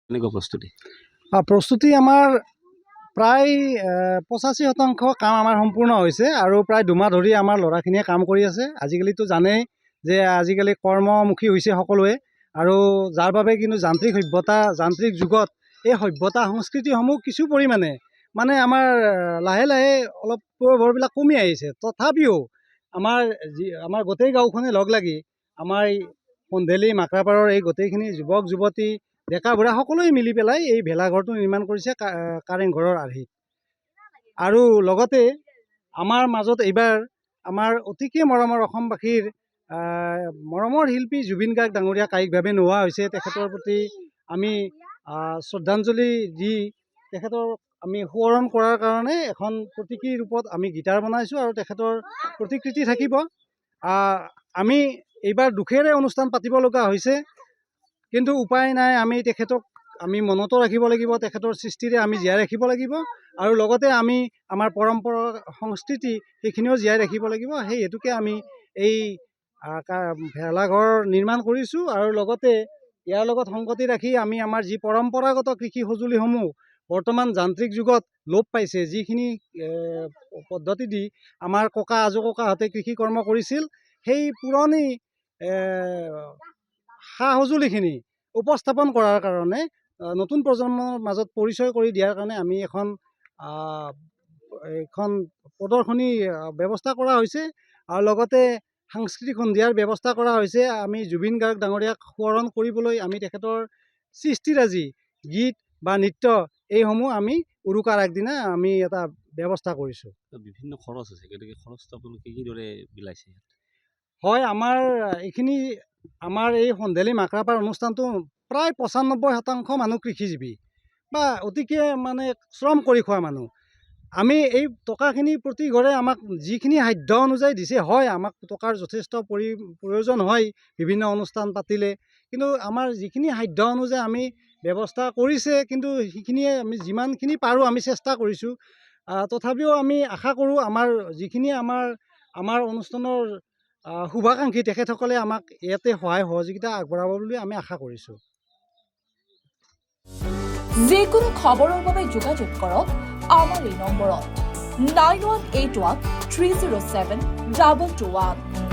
এনেকুৱা প্ৰস্তুতি প্ৰস্তুতি আমাৰ প্ৰায় 85% কাম আমাৰ সম্পূৰ্ণ হৈছে আৰু প্ৰায় 2 মাহ ধৰি আমাৰ ল'ৰাখিনিয়ে কাম কৰি আছে। আজিকালিতো জানেই যে আজিকালি কৰ্মমুখী হৈছে সকলোৱে আৰু যাৰ বাবে কিন্তু যান্ত্ৰিক সভ্যতা যান্ত্ৰিক যুগত এই সভ্যতা সংস্কৃতিসমূহ কিছু পৰিমাণে মানে আমাৰ লাহে লাহে অলপ প্ৰভাৱবিলাক কমি আহিছে। তথাপিও আমাৰ গোটেই গাঁওখনে লগ লাগি আমাৰ এই সন্ধেলি মাকৰাপাৰৰ এই গোটেইখিনি যুৱক যুৱতী ডেকা বুঢ়া সকলোৱে মিলি পেলাই এই ভেলাঘৰটো নিৰ্মাণ কৰিছে কাৰেংঘৰৰ আৰ্হিত। আৰু লগতে আমাৰ মাজত এইবাৰ আমাৰ অতিকে মৰমৰ অসমবাসীৰ মৰমৰ শিল্পী জুবিন গাৰ্গ ডাঙৰীয়া কায়িকভাৱে নোহোৱা হৈছে। তেখেতৰ প্ৰতি আমি শ্ৰদ্ধাঞ্জলি দি তেখেতৰ আমি সোঁৱৰণ কৰাৰ কাৰণে এখন প্ৰতীকী ৰূপত আমি গীটাৰ বনাইছোঁ আৰু তেখেতৰ প্ৰতিকৃতি থাকিব। আমি এইবাৰ দুখেৰে অনুষ্ঠান পাতিব লগা হৈছে, কিন্তু উপায় নাই। আমি তেখেতক আমি মনতো ৰাখিব লাগিব, তেখেতৰ সৃষ্টিৰে আমি জীয়াই ৰাখিব লাগিব আৰু লগতে আমি আমাৰ পৰম্পৰা সংস্কৃতি সেইখিনিও জীয়াই ৰাখিব লাগিব। সেই হেতুকে আমি এই ভেলাঘৰ নিৰ্মাণ কৰিছোঁ আৰু লগতে ইয়াৰ লগত সংগতি ৰাখি আমি আমাৰ যি পৰম্পৰাগত কৃষি সঁজুলিসমূহ বৰ্তমান যান্ত্ৰিক যুগত লোপ পাইছে, যিখিনি পদ্ধতি দি আমাৰ ককা আজো ককাহঁতে কৃষি কৰ্ম কৰিছিল, সেই পুৰণি সা সঁজুলিখিনি উপস্থাপন কৰাৰ কাৰণে নতুন প্ৰজন্মৰ মাজত পৰিচয় কৰি দিয়াৰ কাৰণে আমি এখন প্ৰদৰ্শনী ব্যৱস্থা কৰা হৈছে আৰু লগতে সাংস্কৃতিক সন্ধিয়াৰ ব্যৱস্থা কৰা হৈছে। আমি জুবিন গাৰ্গ ডাঙৰীয়াক সোঁৱৰণ কৰিবলৈ আমি তেখেতৰ সৃষ্টিৰাজি গীত বা নৃত্য এইসমূহ আমি উৰুকাৰ আগদিনা আমি এটা ব্যৱস্থা কৰিছোঁ। বিভিন্ন খৰচ আছে, গতিকে খৰচটো আপোনালোকে কিদৰে বিলাইছে? হয়, আমাৰ এই সন্ধেলি মাকৰাপাৰ অনুষ্ঠানটো প্ৰায় 95% মানুহ কৃষিজীৱী বা অতিকে মানে শ্ৰম কৰি খোৱা মানুহ। আমি এই টকাখিনি প্ৰতি ঘৰে আমাক যিখিনি সাধ্য অনুযায়ী দিছে, হয় আমাক টকাৰ যথেষ্ট প্ৰয়োজন হয় বিভিন্ন অনুষ্ঠান পাতিলে, কিন্তু আমাৰ যিখিনি সাধ্য অনুযায়ী আমি ব্যৱস্থা কৰিছে, কিন্তু সেইখিনিয়ে আমি যিমানখিনি পাৰোঁ আমি চেষ্টা কৰিছোঁ। তথাপিও আমি আশা কৰোঁ যিখিনি আমাৰ অনুষ্ঠানৰ শুভাকাংক্ষী তেখেতসকলে আমাক ইয়াতে সহায় সহযোগিতা আগবঢ়াব বুলি আমি আশা কৰিছোঁ। যিকোনো খবৰৰ বাবে যোগাযোগ কৰক আমাৰ এই নম্বৰত 9181 307 221।